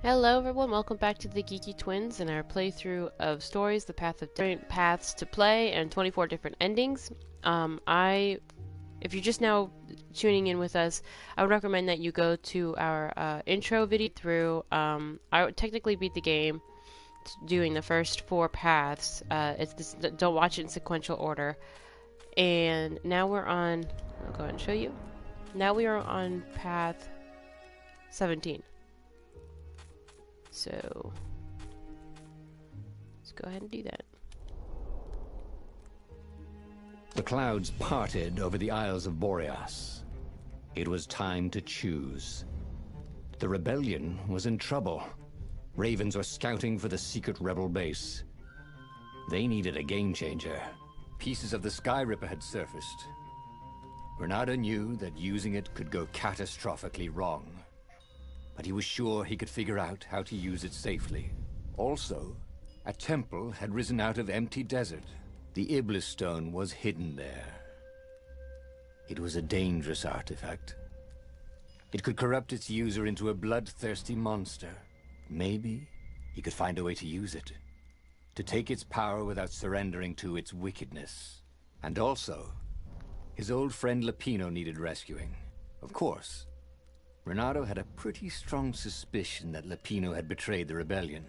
Hello everyone, welcome back to the GeekyTwins and our playthrough of stories, the path of different paths to play, and 24 different endings. If you're just now tuning in with us, I would recommend that you go to our intro video through, I would technically beat the game doing the first 4 paths. Don't watch it in sequential order. And now we're on, I'll go ahead and show you. Now we are on path 17. So, let's go ahead and do that. The clouds parted over the Isles of Boreas. It was time to choose. The rebellion was in trouble. Ravens were scouting for the secret rebel base. They needed a game changer. Pieces of the Sky Ripper had surfaced. Bernardo knew that using it could go catastrophically wrong. But he was sure he could figure out how to use it safely. Also, a temple had risen out of empty desert. The Iblis stone was hidden there. It was a dangerous artifact. It could corrupt its user into a bloodthirsty monster. Maybe he could find a way to use it, to take its power without surrendering to its wickedness. And also, his old friend Lapino needed rescuing. Of course, Bernardo had a pretty strong suspicion that Lapino had betrayed the rebellion,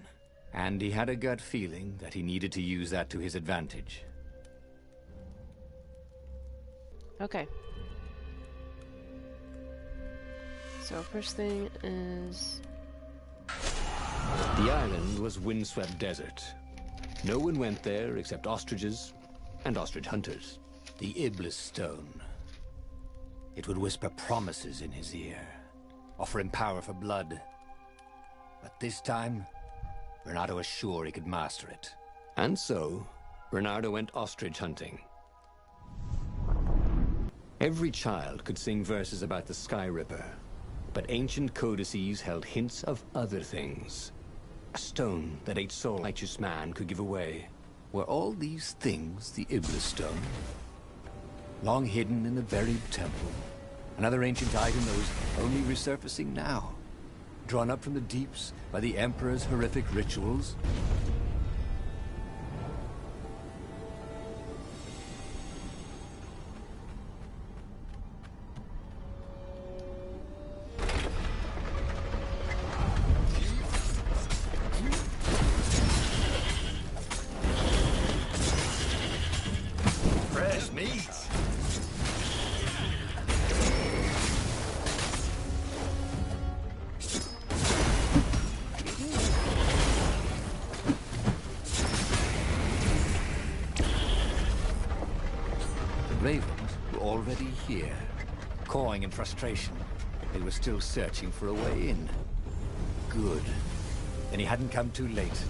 and he had a gut feeling that he needed to use that to his advantage. Okay. So first thing is... The island was windswept desert. No one went there except ostriches and ostrich hunters. The Iblis stone. It would whisper promises in his ear, offer him power for blood. But this time, Bernardo was sure he could master it. And so, Bernardo went ostrich hunting. Every child could sing verses about the Sky Ripper, but ancient codices held hints of other things. A stone that a soul-righteous man could give away. Were all these things the Iblis stone? Long hidden in a buried temple. Another ancient item that was only resurfacing now. Drawn up from the deeps by the Emperor's horrific rituals. Fresh meat! Ravens were already here, cawing in frustration. They were still searching for a way in. Good. Then he hadn't come too late.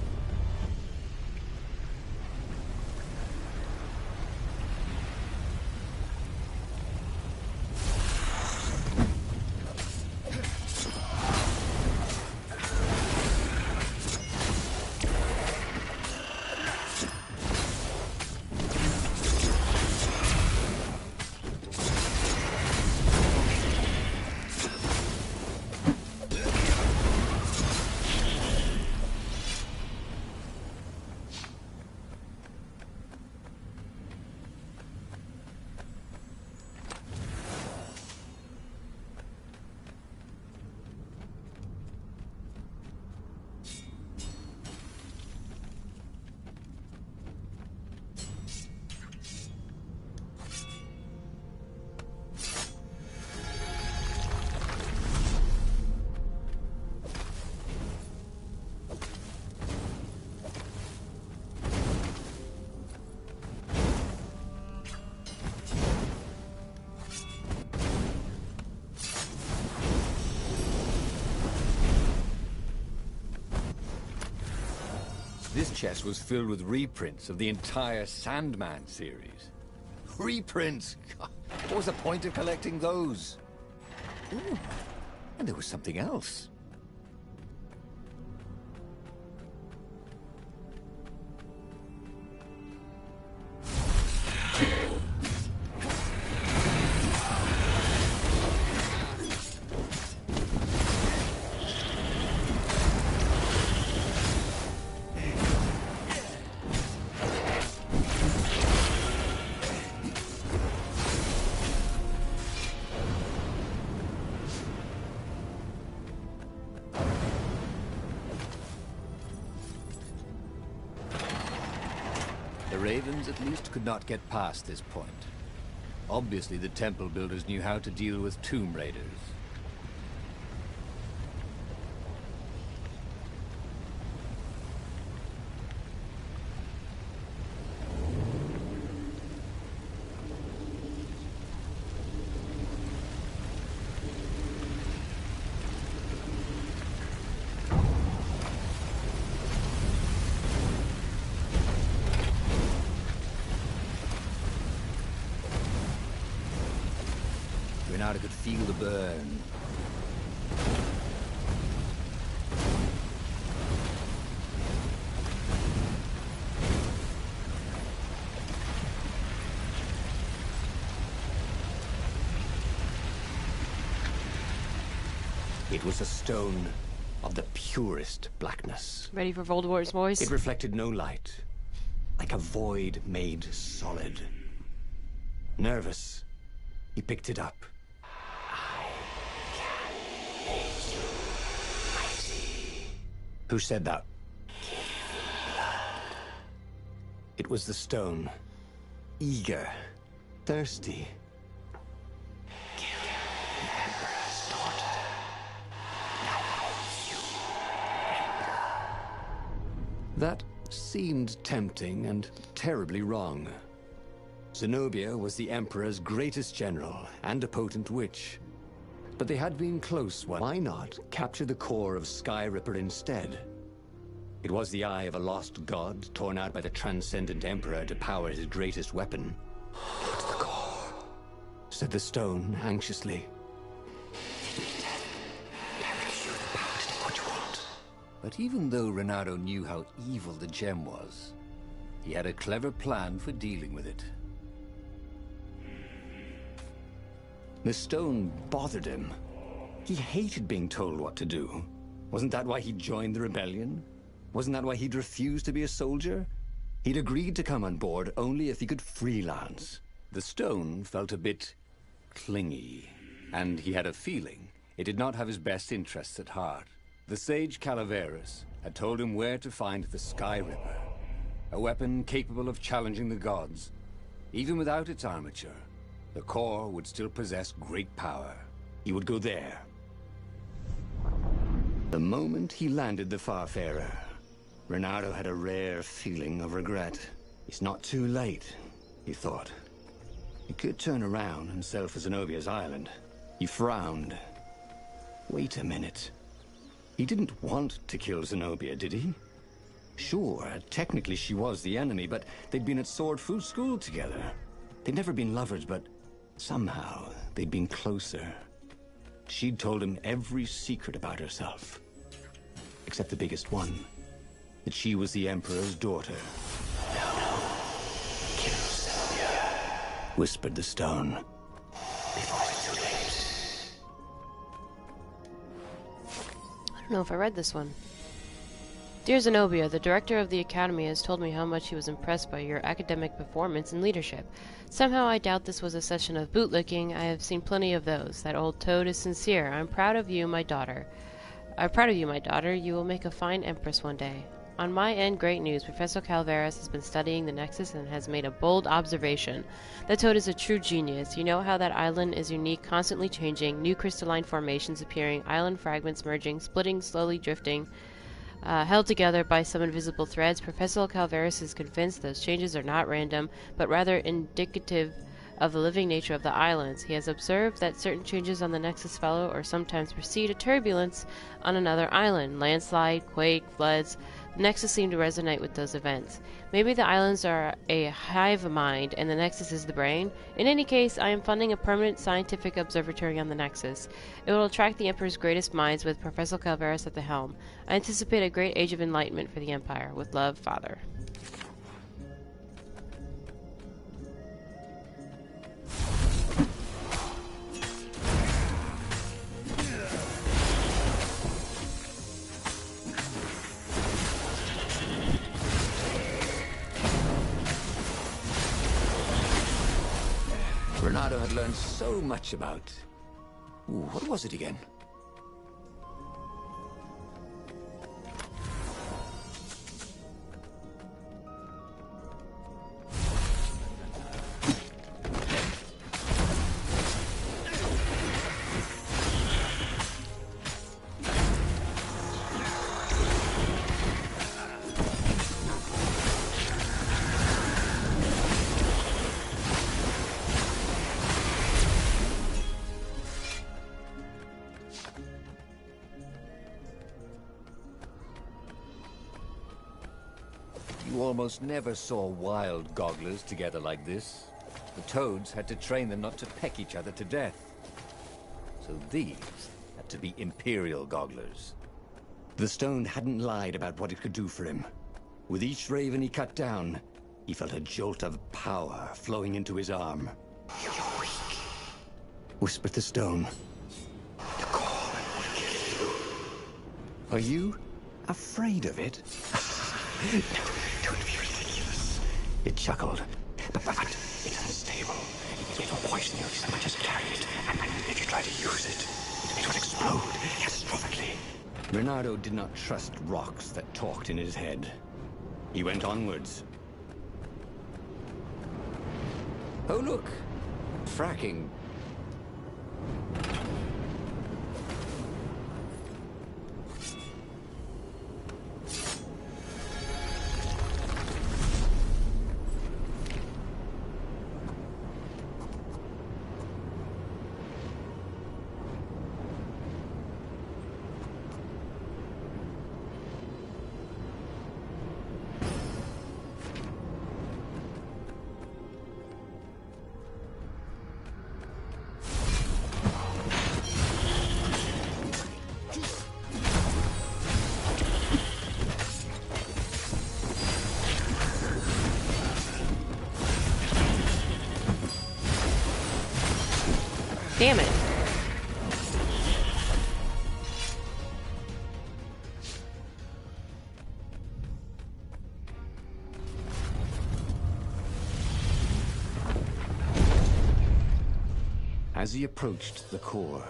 This chest was filled with reprints of the entire Sandman series. Reprints? God, what was the point of collecting those? Ooh, and there was something else. The Ravens at least could not get past this point. Obviously, the temple builders knew how to deal with tomb raiders. Renata could feel the burn. It was a stone of the purest blackness. Ready for Voldemort's voice? It reflected no light, like a void made solid. Nervous, he picked it up. Who said that? It was the stone. Eager. Thirsty. Kill the Emperor's daughter. That seemed tempting and terribly wrong. Zenobia was the Emperor's greatest general and a potent witch. But they had been close. Why not capture the core of Skyripper instead? It was the eye of a lost god, torn out by the transcendent Emperor to power his greatest weapon. What's the core? Said the stone anxiously. But even though Renato knew how evil the gem was, he had a clever plan for dealing with it. The stone bothered him. He hated being told what to do. Wasn't that why he joined the rebellion? Wasn't that why he'd refused to be a soldier? He'd agreed to come on board only if he could freelance. The stone felt a bit clingy, and he had a feeling it did not have his best interests at heart. The sage Calaveras had told him where to find the Skyripper, a weapon capable of challenging the gods. Even without its armature, the core would still possess great power. He would go there. The moment he landed the Farfarer, Renato had a rare feeling of regret. It's not too late, he thought. He could turn around and sail for Zenobia's island. He frowned. Wait a minute. He didn't want to kill Zenobia, did he? Sure, technically she was the enemy, but they'd been at sword food school together. They'd never been lovers, but somehow they'd been closer. She'd told him every secret about herself. Except the biggest one. That she was the Emperor's daughter. No. Kill Zenobia, whispered the stone. Before it's too late. I don't know if I read this one. Dear Zenobia, the director of the Academy has told me how much he was impressed by your academic performance and leadership. Somehow I doubt this was a session of bootlicking. I have seen plenty of those. That old toad is sincere. I'm proud of you, my daughter. You will make a fine empress one day. On my end, great news. Professor Calaveras has been studying the Nexus and has made a bold observation. That toad is a true genius. You know how that island is unique, constantly changing, new crystalline formations appearing, island fragments merging, splitting, slowly drifting, held together by some invisible threads. Professor Calaveras is convinced those changes are not random, but rather indicative of the living nature of the islands. He has observed that certain changes on the Nexus follow or sometimes precede a turbulence on another island. Landslide, quake, floods. The Nexus seem to resonate with those events. Maybe the islands are a hive mind and the Nexus is the brain. In any case, I am funding a permanent scientific observatory on the Nexus. It will attract the Emperor's greatest minds with Professor Calaveras at the helm. I anticipate a great age of enlightenment for the Empire. With love, Father. Renato had learned so much about... Ooh, what was it again? You almost never saw wild gogglers together like this. The toads had to train them not to peck each other to death. So these had to be imperial gogglers. The stone hadn't lied about what it could do for him. With each raven he cut down, he felt a jolt of power flowing into his arm. "You're weak," whispered the stone. "The core will kill you." "Are you afraid of it?" "No, don't be ridiculous," it chuckled. But it's unstable. It will poison you if someone just carry it. And if you try to use it, it will explode catastrophically. Bernardo did not trust rocks that talked in his head. He went onwards. Oh, look! Fracking. Damn it. As he approached the core,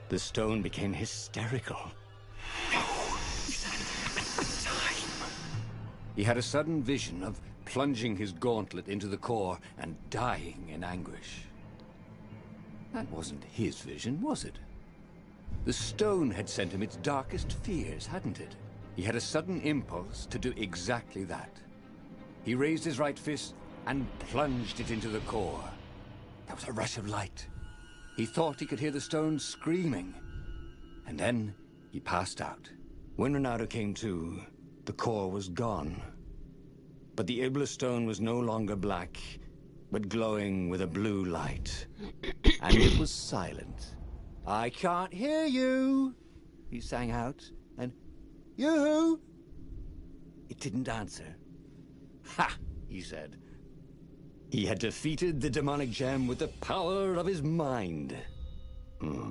the stone became hysterical. "No," he said, "time." He had a sudden vision of plunging his gauntlet into the core and dying in anguish. That wasn't his vision, was it? The stone had sent him its darkest fears, hadn't it? He had a sudden impulse to do exactly that. He raised his right fist and plunged it into the core. There was a rush of light. He thought he could hear the stone screaming. And then he passed out. When Renato came to, the core was gone. But the Iblis stone was no longer black, but glowing with a blue light. And it was silent. "I can't hear you," he sang out, and "You?" It didn't answer. "Ha!" he said. He had defeated the demonic gem with the power of his mind.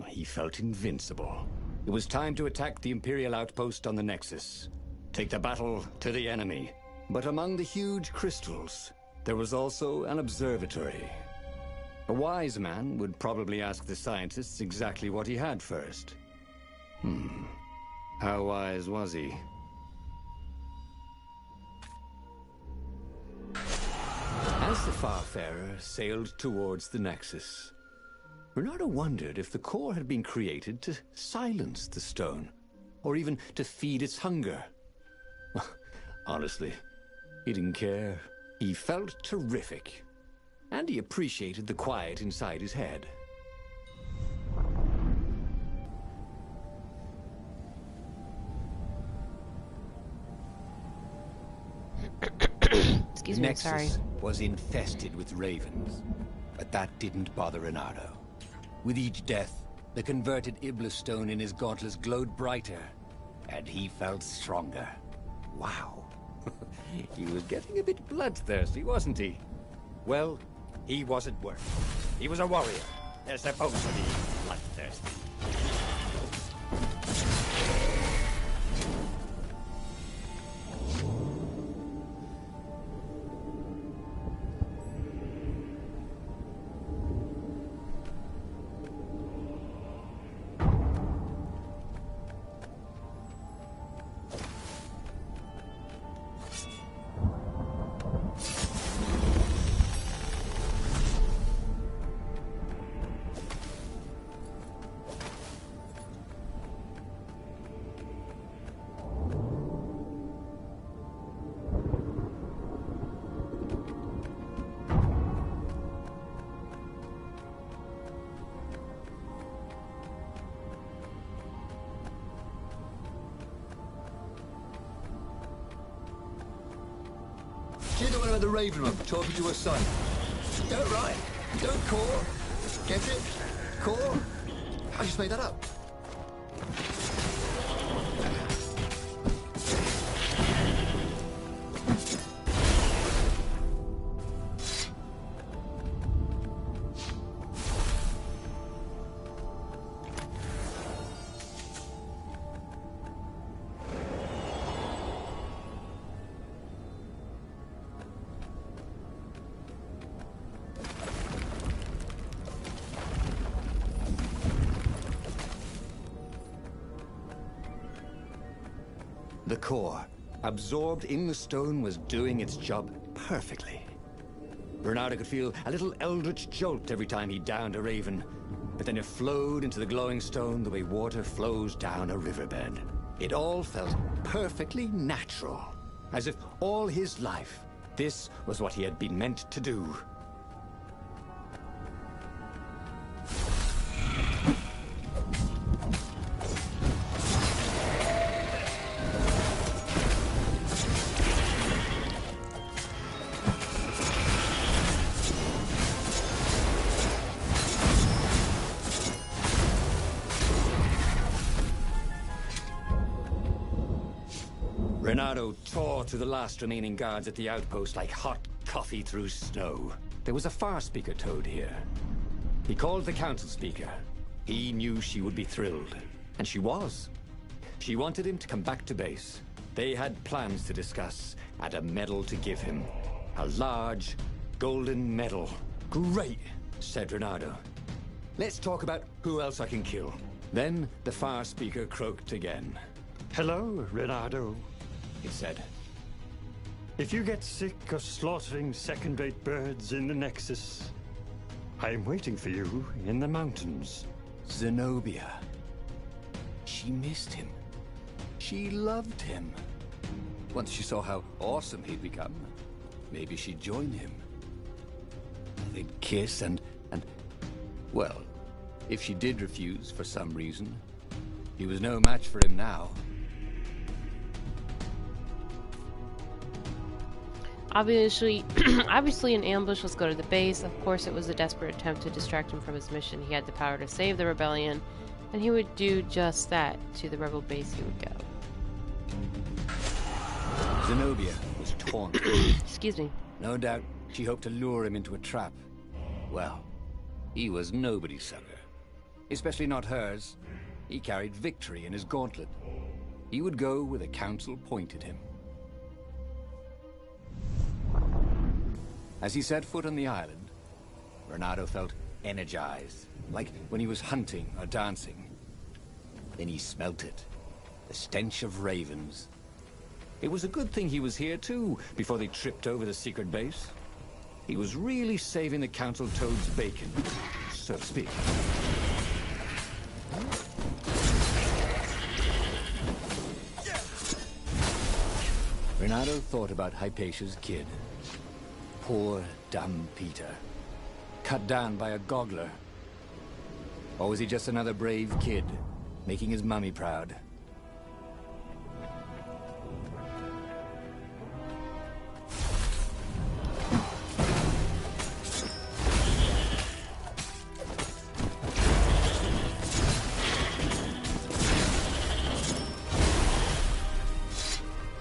He felt invincible. It was time to attack the Imperial outpost on the Nexus. Take the battle to the enemy. But among the huge crystals, there was also an observatory. A wise man would probably ask the scientists exactly what he had first. How wise was he? As the Farfarer sailed towards the Nexus, Renato wondered if the core had been created to silence the stone, or even to feed its hunger. Honestly, he didn't care. He felt terrific, and he appreciated the quiet inside his head. Excuse me, sorry. Nexus was infested with ravens, but that didn't bother Renato. With each death, the converted Iblis stone in his gauntlets glowed brighter, and he felt stronger. Wow. He was getting a bit bloodthirsty, wasn't he? Well, he wasn't worth it. He was a warrior. They're supposed to be bloodthirsty. You're the one about the Raven one talking to her son. Don't write. Don't call. Get it? Call? I just made that up. The core, absorbed in the stone, was doing its job perfectly. Bernardo could feel a little eldritch jolt every time he downed a raven, but then it flowed into the glowing stone the way water flows down a riverbed. It all felt perfectly natural, as if all his life, this was what he had been meant to do. Renato tore through the last remaining guards at the outpost like hot coffee through snow. There was a far speaker toad here. He called the council speaker. He knew she would be thrilled. And she was. She wanted him to come back to base. They had plans to discuss, and a medal to give him. A large, golden medal. Great, said Renato. Let's talk about who else I can kill. Then the far speaker croaked again. Hello, Renato. He said. If you get sick of slaughtering second-rate birds in the Nexus, I am waiting for you in the mountains. Zenobia. She missed him. She loved him. Once she saw how awesome he'd become, maybe she'd join him. They'd kiss and... Well, if she did refuse for some reason, he was no match for him now. Obviously, an ambush was go to the base. Of course, it was a desperate attempt to distract him from his mission. He had the power to save the rebellion, and he would do just that. To the rebel base he would go. Zenobia was torn. Excuse me. No doubt she hoped to lure him into a trap. Well, he was nobody's sucker. Especially not hers. He carried victory in his gauntlet. He would go where the council pointed him. As he set foot on the island, Renato felt energized, like when he was hunting or dancing. Then he smelt it, the stench of ravens. It was a good thing he was here too, before they tripped over the secret base. He was really saving the council toad's bacon, so to speak. Renato thought about Hypatia's kid. Poor, dumb Peter. Cut down by a goggler. Or was he just another brave kid, making his mummy proud?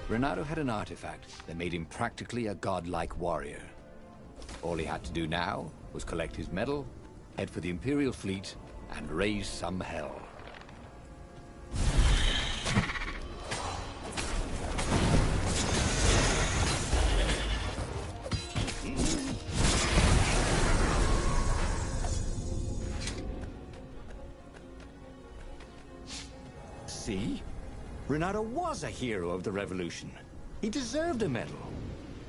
Renato had an artifact that made him practically a godlike warrior. All he had to do now was collect his medal, head for the Imperial fleet, and raise some hell. See? Renato was a hero of the revolution. He deserved a medal.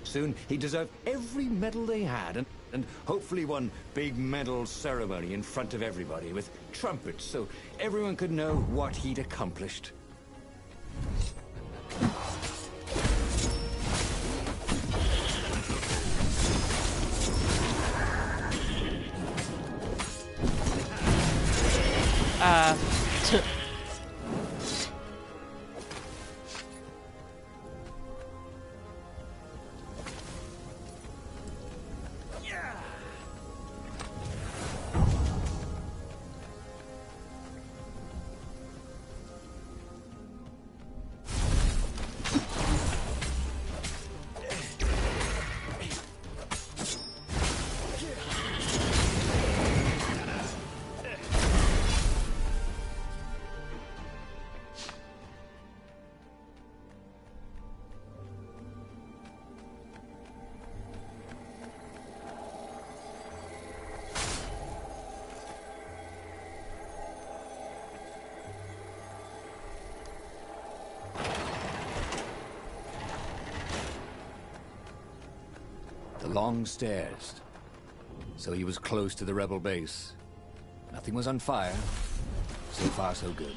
Soon, he deserved every medal they had, and hopefully one big medal ceremony in front of everybody with trumpets so everyone could know what he'd accomplished. the long stairs. So he was close to the rebel base. Nothing was on fire. So far, so good.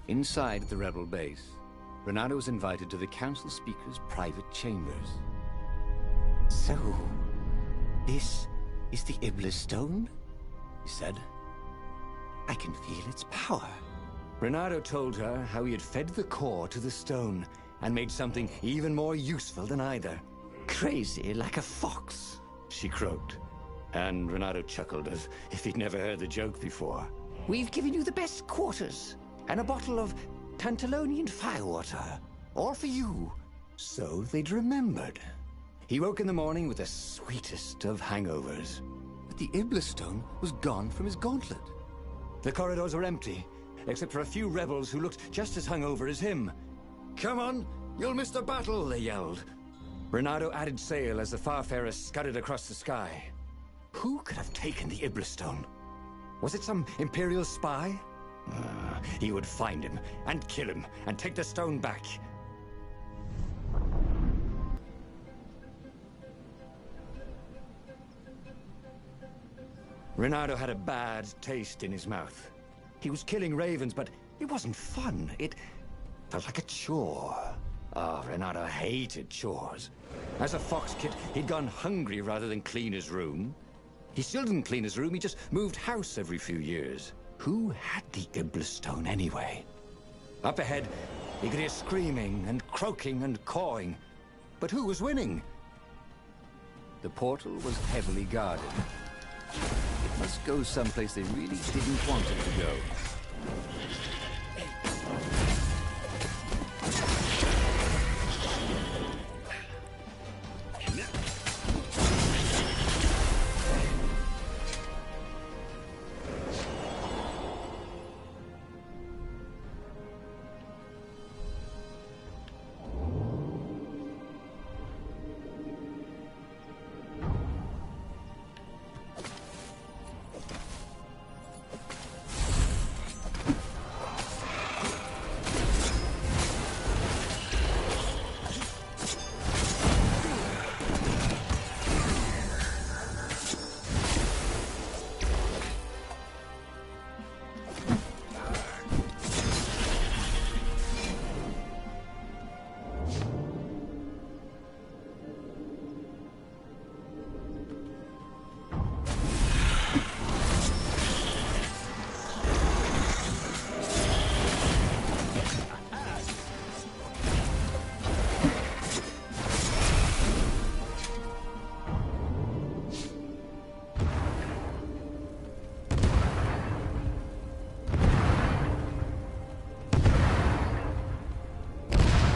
Inside the rebel base, Renato was invited to the council speaker's private chambers. So, this is the Iblis Stone? He said. I can feel its power. Renato told her how he had fed the core to the stone and made something even more useful than either. Crazy like a fox, she croaked. And Renato chuckled as if he'd never heard the joke before. We've given you the best quarters and a bottle of Tantalonian firewater. All for you. So they'd remembered. He woke in the morning with the sweetest of hangovers. But the Iblis Stone was gone from his gauntlet. The corridors were empty, except for a few rebels who looked just as hungover as him. "Come on, you'll miss the battle," they yelled. Renato added sail as the Farfarer scudded across the sky. Who could have taken the Iblis Stone? Was it some Imperial spy? He would find him, and kill him, and take the stone back. Renato had a bad taste in his mouth. He was killing ravens, but it wasn't fun. It felt like a chore. Oh, Renato hated chores. As a fox kid, he'd gone hungry rather than clean his room. He still didn't clean his room, he just moved house every few years. Who had the Iblis Stone anyway? Up ahead, he could hear screaming and croaking and cawing. But who was winning? The portal was heavily guarded. It must go someplace they really didn't want it to go.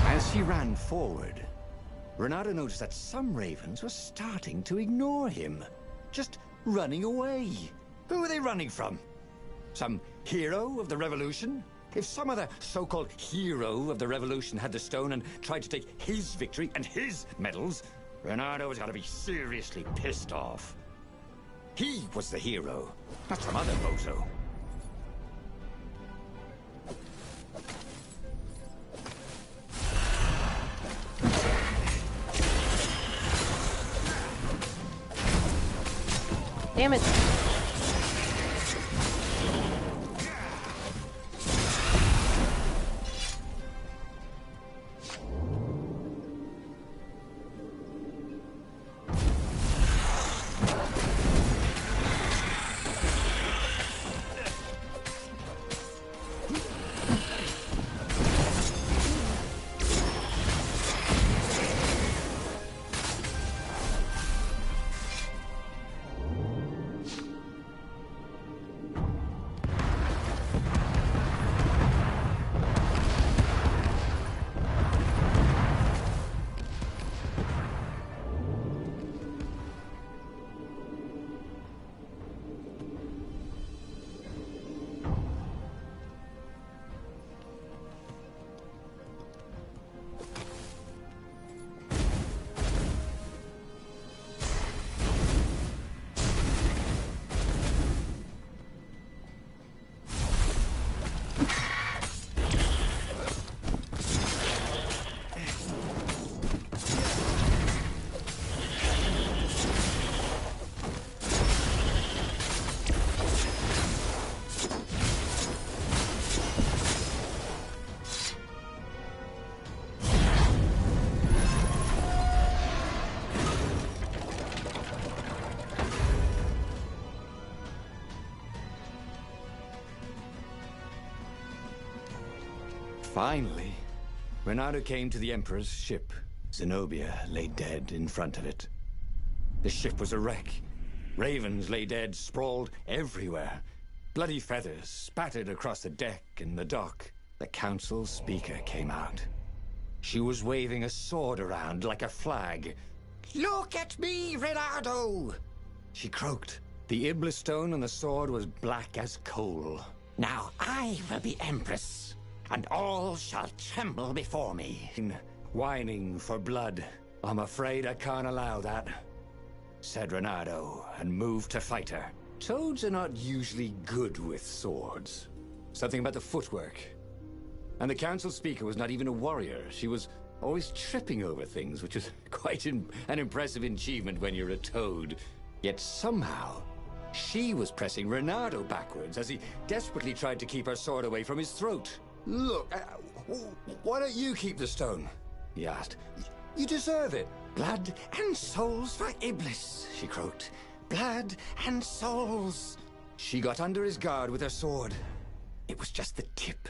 As he ran forward, Renato noticed that some ravens were starting to ignore him. Just running away. Who were they running from? Some hero of the revolution? If some other so-called hero of the revolution had the stone and tried to take his victory and his medals, Renato was gonna be seriously pissed off. He was the hero, not some other bozo. Damn it. Finally, Renato came to the Emperor's ship. Zenobia lay dead in front of it. The ship was a wreck. Ravens lay dead, sprawled everywhere. Bloody feathers spattered across the deck and the dock. The council speaker came out. She was waving a sword around like a flag. Look at me, Renato! She croaked. The Iblis stone on the sword was black as coal. Now I will be Empress, and all shall tremble before me. Whining for blood. I'm afraid I can't allow that, said Renato, and moved to fight her. Toads are not usually good with swords. Something about the footwork. And the council speaker was not even a warrior. She was always tripping over things, which is quite an impressive achievement when you're a toad. Yet somehow, she was pressing Renato backwards as he desperately tried to keep her sword away from his throat. Look, why don't you keep the stone? He asked. You deserve it. Blood and souls for Iblis, she croaked. Blood and souls. She got under his guard with her sword. It was just the tip.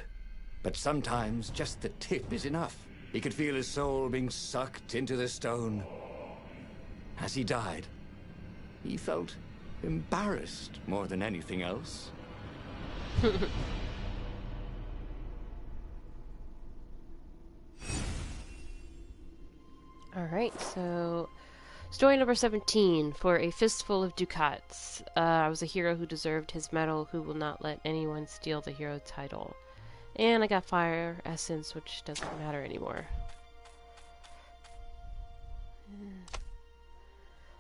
But sometimes just the tip is enough. He could feel his soul being sucked into the stone. As he died, he felt embarrassed more than anything else. Alright, so story number 17, For a Fistful of Ducats. I was a hero who deserved his medal, who will not let anyone steal the hero title. And I got fire essence, which doesn't matter anymore.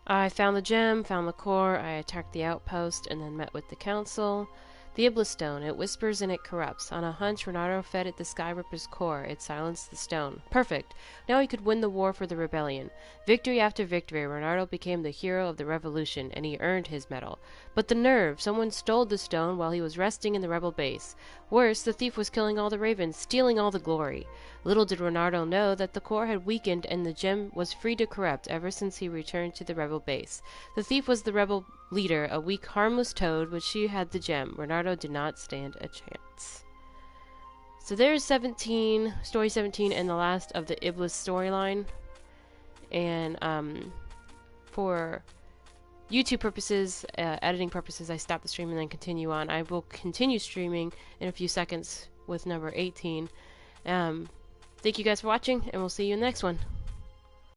I found the gem, found the core, I attacked the outpost, and then met with the council. The Iblis stone, it whispers and it corrupts. On a hunch, Renato fed it the Sky Ripper's core. It silenced the stone. Perfect! Now he could win the war for the rebellion. Victory after victory, Renato became the hero of the revolution, and he earned his medal. But the nerve! Someone stole the stone while he was resting in the rebel base. Worse, the thief was killing all the ravens, stealing all the glory. Little did Renato know that the core had weakened and the gem was free to corrupt ever since he returned to the rebel base. The thief was the rebel leader, a weak, harmless toad, but she had the gem. Renato did not stand a chance. So there's 17, story 17, and the last of the Iblis storyline. And for YouTube purposes, editing purposes, I stop the stream and then continue on. I will continue streaming in a few seconds with number 18. Thank you guys for watching, and we'll see you in the next one.